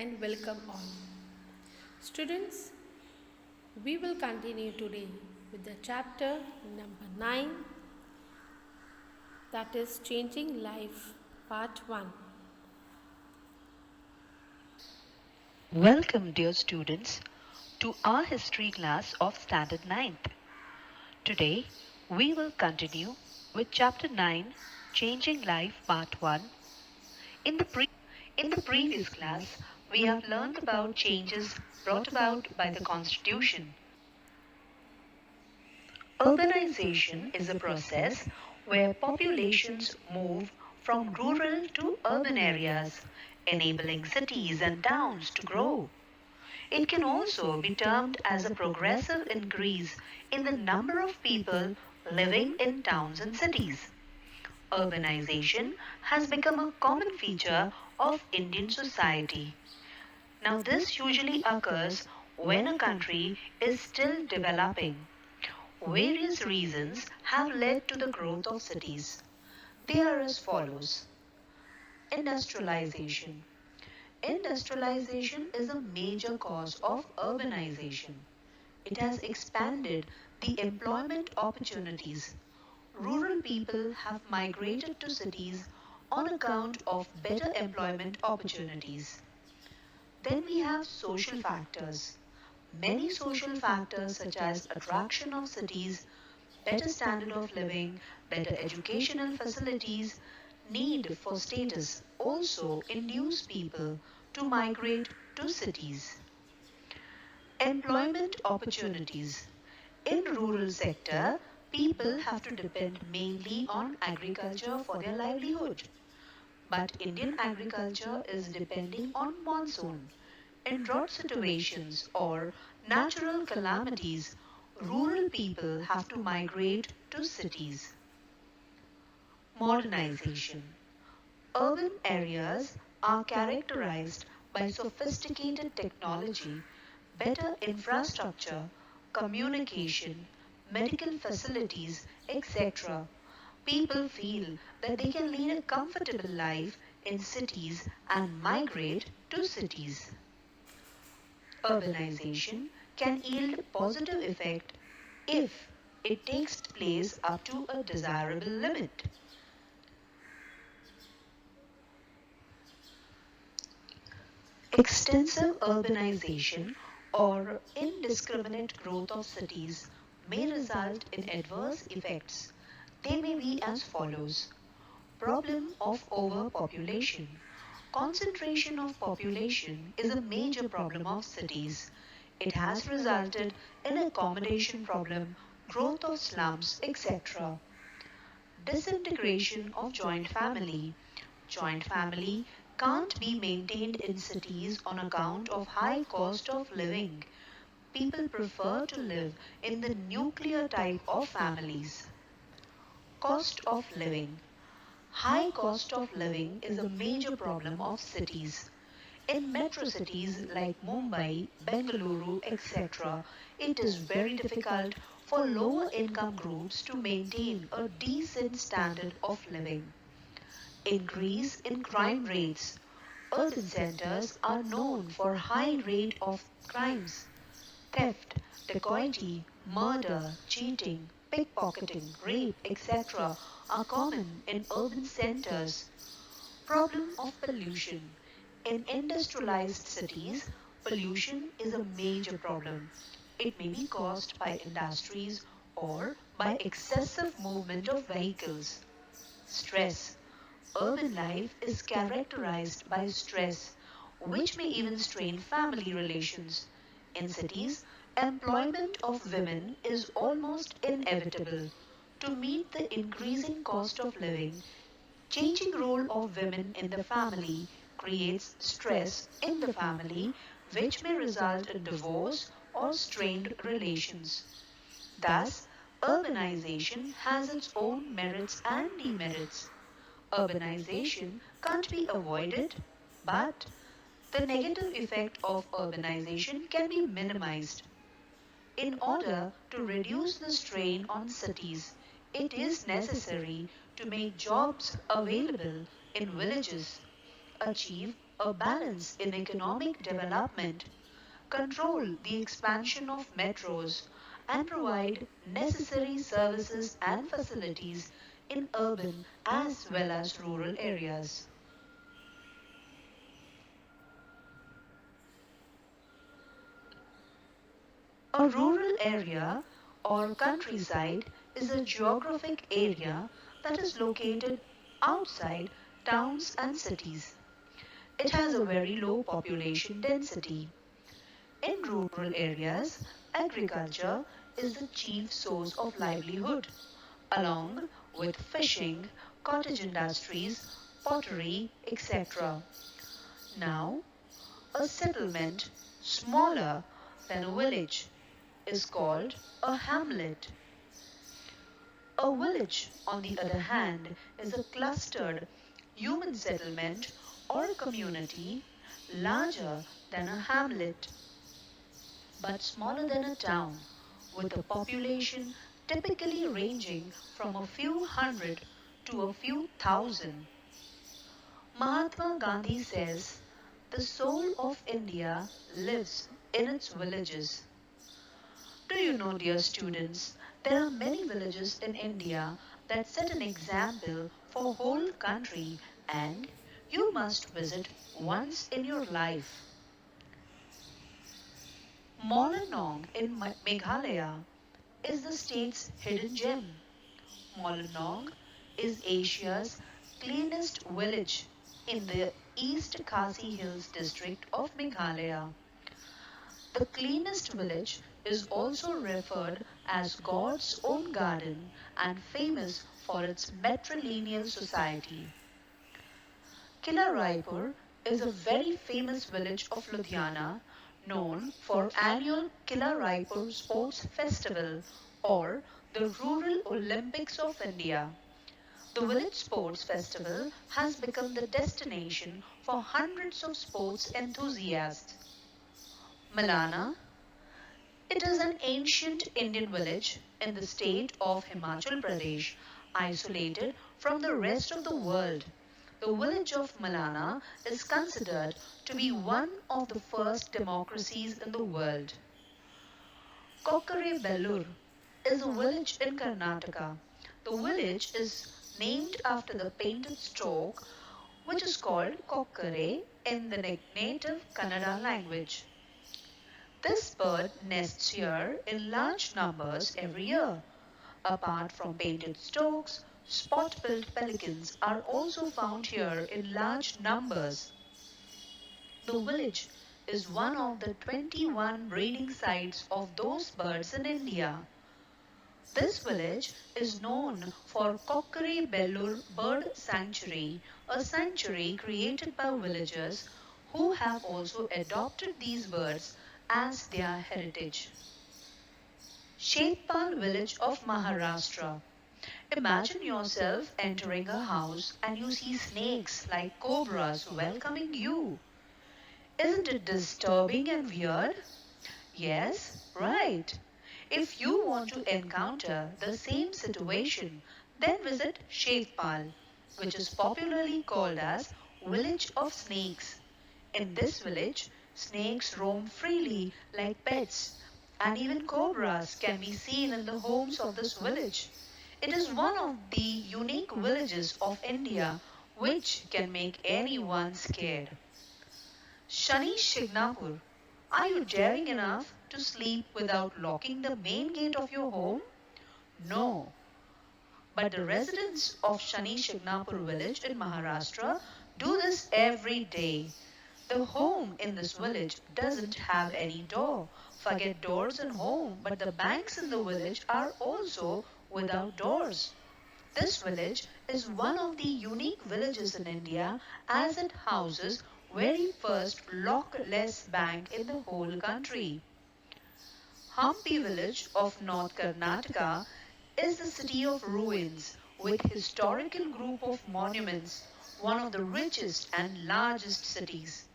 and welcome all. Students, we will continue today with the chapter number 9, that is Changing Life, Part 1. Welcome, dear students, to our history class of Standard 9th. Today, we will continue with Chapter 9, Changing Life, Part 1. In the previous class, we have learned about changes brought about by the Constitution. Urbanization is a process where populations move from rural to urban areas, enabling cities and towns to grow. It can also be termed as a progressive increase in the number of people living in towns and cities. Urbanization has become a common feature of Indian society. Now, this usually occurs when a country is still developing. Various reasons have led to the growth of cities. They are as follows. Industrialization. Industrialization is a major cause of urbanization. It has expanded the employment opportunities. Rural people have migrated to cities on account of better employment opportunities. Then we have social factors. Many social factors such as attraction of cities, better standard of living, better educational facilities, need for status also induce people to migrate to cities. Employment opportunities. In rural sector, people have to depend mainly on agriculture for their livelihood. But Indian agriculture is depending on monsoon. In drought situations or natural calamities, rural people have to migrate to cities. Modernization. Urban areas are characterized by sophisticated technology, better infrastructure, communication, medical facilities, etc. People feel that they can lead a comfortable life in cities and migrate to cities. Urbanization can yield positive effect if it takes place up to a desirable limit. Extensive urbanization or indiscriminate growth of cities may result in adverse effects. They may be as follows. Problem of overpopulation. Concentration of population is a major problem of cities. It has resulted in accommodation problem, growth of slums, etc. Disintegration of joint family. Joint family can't be maintained in cities on account of high cost of living. People prefer to live in the nuclear type of families. Cost of living. High cost of living is a major problem of cities. In metro cities like Mumbai, Bengaluru, etc., it is very difficult for lower income groups to maintain a decent standard of living. Increase in crime rates. Urban centers are known for high rate of crimes. Theft, dacoity, murder, cheating, pickpocketing, rape, etc. are common in urban centers. Problem of pollution. In industrialized cities, pollution is a major problem. It may be caused by industries or by excessive movement of vehicles. Stress. Urban life is characterized by stress, which may even strain family relations. In cities, employment of women is almost inevitable. To meet the increasing cost of living, changing role of women in the family creates stress in the family, which may result in divorce or strained relations. Thus, urbanization has its own merits and demerits. Urbanization can't be avoided, but the negative effect of urbanization can be minimized. In order to reduce the strain on cities, it is necessary to make jobs available in villages, achieve a balance in economic development, control the expansion of metros, and provide necessary services and facilities in urban as well as rural areas. A rural area or countryside is a geographic area that is located outside towns and cities. It has a very low population density. In rural areas, agriculture is the chief source of livelihood, along with fishing, cottage industries, pottery, etc. Now, a settlement smaller than a village is called a hamlet. A village, on the other hand, is a clustered human settlement or a community larger than a hamlet but smaller than a town, with a population typically ranging from a few hundred to a few thousand. Mahatma Gandhi says, "The soul of India lives in its villages." Do you know, dear students, there are many villages in India that set an example for whole country and you must visit once in your life. Molenong in Meghalaya is the state's hidden gem. Molenong is Asia's cleanest village in the East Khasi Hills district of Meghalaya. The cleanest village is also referred as God's own garden and famous for its matrilineal society. Kila Raipur is a very famous village of Ludhiana known for annual Kila Raipur Sports Festival or the Rural Olympics of India. The Village Sports Festival has become the destination for hundreds of sports enthusiasts. Malana. It is an ancient Indian village in the state of Himachal Pradesh, isolated from the rest of the world. The village of Malana is considered to be one of the first democracies in the world. Kokkarebellur is a village in Karnataka. The village is named after the painted stork, which is called kokkare in the native Kannada language. This bird nests here in large numbers every year. Apart from painted storks, spot-billed pelicans are also found here in large numbers. The village is one of the 21 breeding sites of those birds in India. This village is known for Kokkarebellur Bird Sanctuary, a sanctuary created by villagers who have also adopted these birds as their heritage. Shetpal village of Maharashtra. Imagine yourself entering a house and you see snakes like cobras welcoming you. Isn't it disturbing and weird? Yes, right. If you want to encounter the same situation, then visit Shetpal, which is popularly called as Village of Snakes. In this village, snakes roam freely like pets, and even cobras can be seen in the homes of this village. It is one of the unique villages of India which can make anyone scared. Shani Shignapur, are you daring enough to sleep without locking the main gate of your home? No. But the residents of Shani Shignapur village in Maharashtra do this every day. The home in this village doesn't have any door. Forget doors in home, but the banks in the village are also without doors. This village is one of the unique villages in India as it houses very first lockless bank in the whole country. Hampi village of North Karnataka is the city of ruins with historical group of monuments, one of the richest and largest cities.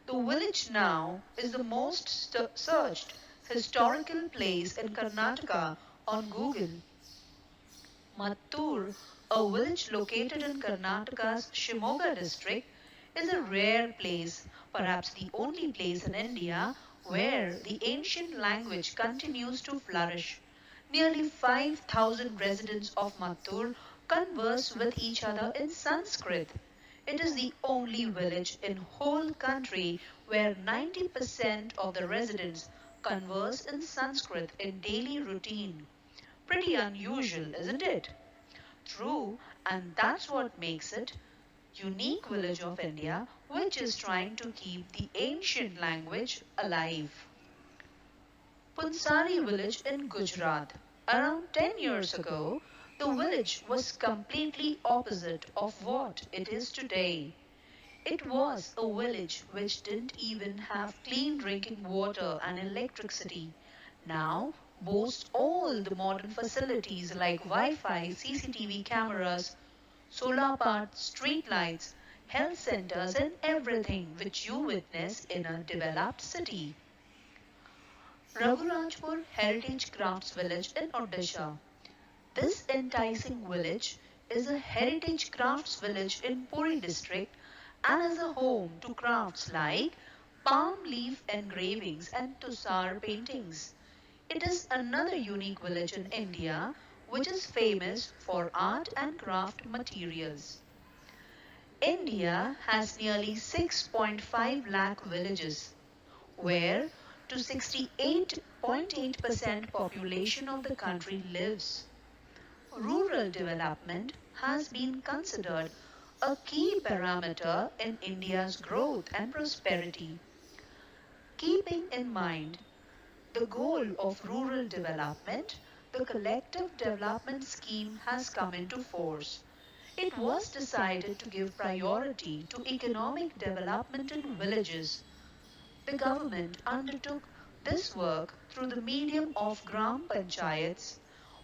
The village now is the most searched historical place in Karnataka on Google. Mattur, a village located in Karnataka's Shimoga district, is a rare place, perhaps the only place in India where the ancient language continues to flourish. Nearly 5,000 residents of Mattur converse with each other in Sanskrit. It is the only village in whole country where 90% of the residents converse in Sanskrit in daily routine. Pretty unusual, isn't it? True, and that's what makes it unique village of India which is trying to keep the ancient language alive. Punsari village in Gujarat. Around 10 years ago, the village was completely opposite of what it is today. It was a village which didn't even have clean drinking water and electricity. Now boasts all the modern facilities like Wi-Fi, CCTV cameras, solar powered street lights, health centers and everything which you witness in a developed city. Raghurajpur Heritage Crafts Village in Odisha. This enticing village is a heritage crafts village in Puri district and is a home to crafts like palm leaf engravings and tussar paintings. It is another unique village in India which is famous for art and craft materials. India has nearly 6.5 lakh villages, where to 68.8% population of the country lives. Rural development has been considered a key parameter in India's growth and prosperity. Keeping in mind the goal of rural development, the Collective Development Scheme has come into force. It was decided to give priority to economic development in villages. The government undertook this work through the medium of Gram Panchayats,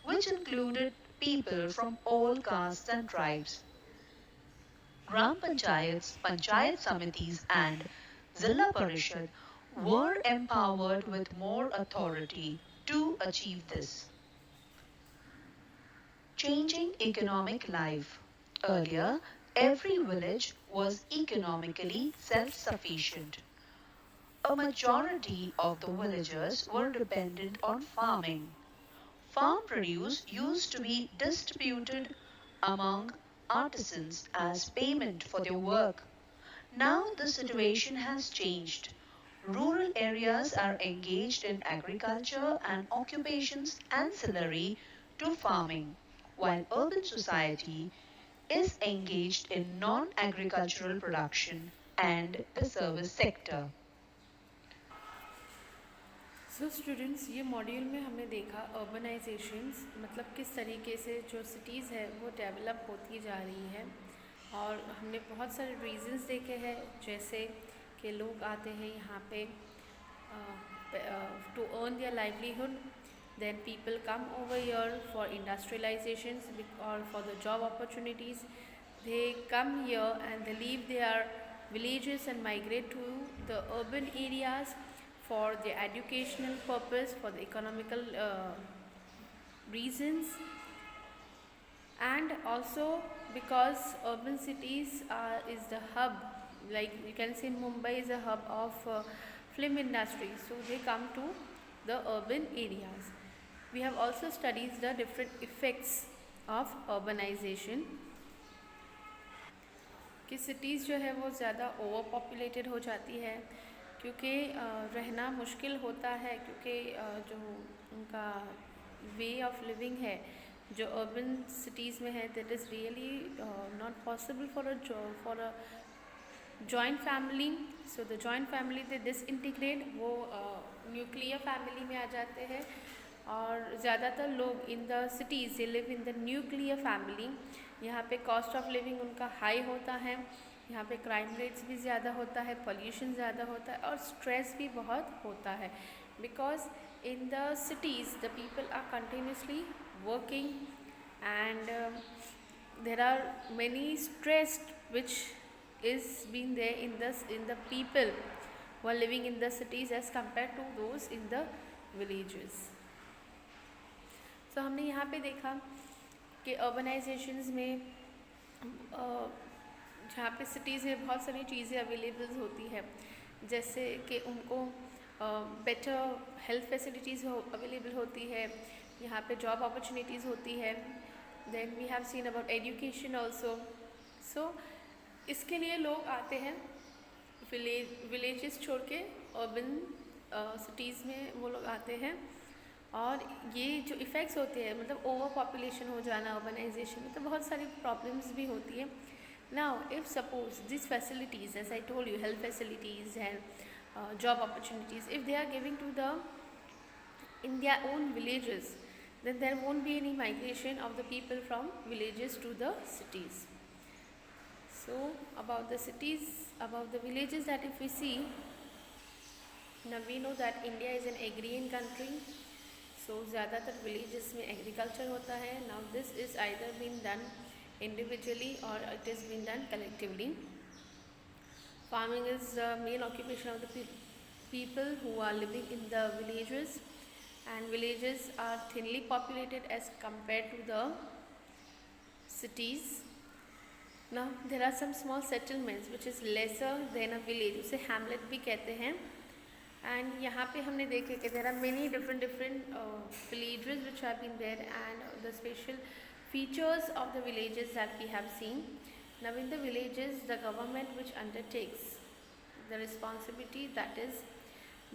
which included people from all castes and tribes. Gram Panchayats, Panchayat Samitis, and Zilla Parishad were empowered with more authority to achieve this. Changing economic life. Earlier, every village was economically self sufficient. A majority of the villagers were dependent on farming. Farm produce used to be distributed among artisans as payment for their work. Now the situation has changed. Rural areas are engaged in agriculture and occupations ancillary to farming, while urban society is engaged in non agricultural production and the service sector. So students ये module में हमने देखा urbanisations मतलब किस तरीके से जो cities है वो डेवलप होती जा रही है और हमने बहुत सारे रीजंस देखे हैं जैसे कि लोग आते हैं यहाँ पे to earn their livelihood. Then people come over here for industrializations or for the job opportunities. They come here and they leave their villages and migrate to the urban areas for the educational purpose, for the economical reasons, and also because urban cities is the hub, like you can say Mumbai is a hub of film industry, so they come to the urban areas. We have also studied the different effects of urbanization कि cities जो है वो ज़्यादा over populated हो जाती है क्योंकि रहना मुश्किल होता है क्योंकि जो उनका वे ऑफ लिविंग है जो अर्बन सिटीज़ में है that is really not possible for a joint family. So the joint family they disintegrate, वो न्यूक्लियर फैमिली में आ जाते हैं और ज़्यादातर लोग इन the cities they live in the nuclear family. यहाँ पे कॉस्ट ऑफ लिविंग उनका हाई होता है, यहाँ पे क्राइम रेट्स भी ज़्यादा होता है, पोल्यूशन ज़्यादा होता है और स्ट्रेस भी बहुत होता है because in the cities the people are continuously working and there are many stress which is being there in the people who are living in the cities as compared to those in the villages. So हमने यहाँ पे देखा कि urbanisations में जहाँ पे cities में बहुत सारी चीज़ें अवेलेबल होती है, जैसे कि उनको बेटर हेल्थ फैसिलिटीज़ अवेलेबल होती है, यहाँ पे जॉब अपॉर्चुनिटीज़ होती है, then we have seen about education also. So इसके लिए लोग आते हैं विलेजेस छोड़ के अर्बन सिटीज़ में वो लोग आते हैं। और ये जो इफ़ेक्ट्स होते हैं, मतलब ओवर पॉपुलेशन हो जाना, अर्बनाइजेशन में, तो बहुत सारी प्रॉब्लम्स भी होती है। Now if suppose this facilities, as I told you, health facilities and job opportunities, if they are giving to the in their own villages, then there won't be any migration of the people from villages to the cities. So about the cities, about the villages, that if we see, now we know that India is an agrarian country, so ज़्यादातर villages में agriculture होता है. Now this is either being done individually or it is being done collectively. Farming is the main occupation of the people who are living in the villages, and villages are thinly populated as compared to the cities. Now there are some small settlements which is lesser than a village, उसे hamlet भी कहते हैं. And यहाँ पे हमने देखे कि there are many different villages which have been there, and the special features of the villages that we have seen. Now in the villages, the government which undertakes the responsibility, that is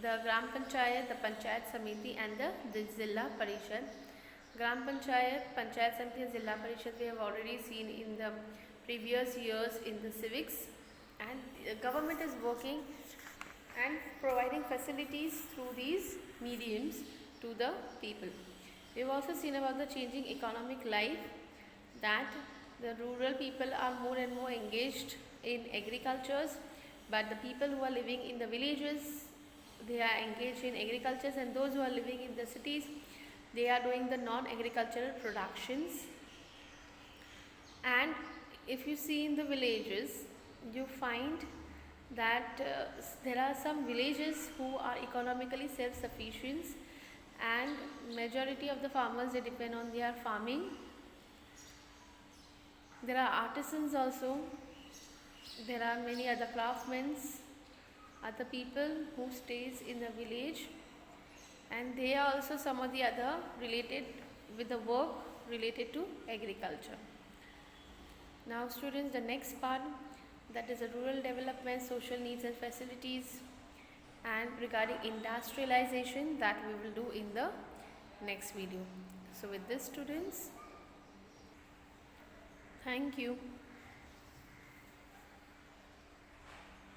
the Gram Panchayat, the Panchayat Samiti and the Zilla Parishad. Gram Panchayat, Panchayat Samiti and Zilla Parishad we have already seen in the previous years in the civics, and the government is working and providing facilities through these mediums to the people. We have also seen about the changing economic life, that the rural people are more and more engaged in agricultures, but the people who are living in the villages, they are engaged in agriculture, and those who are living in the cities, they are doing the non-agricultural productions. And if you see in the villages, you find that there are some villages who are economically self-sufficient, and majority of the farmers, they depend on their farming. There are artisans also, there are many other craftsmen, other people who stays in the village, and they are also some of the other related with the work related to agriculture. Now students, the next part, that is the rural development, social needs and facilities, and regarding industrialization, that we will do in the next video. So with this students, thank you.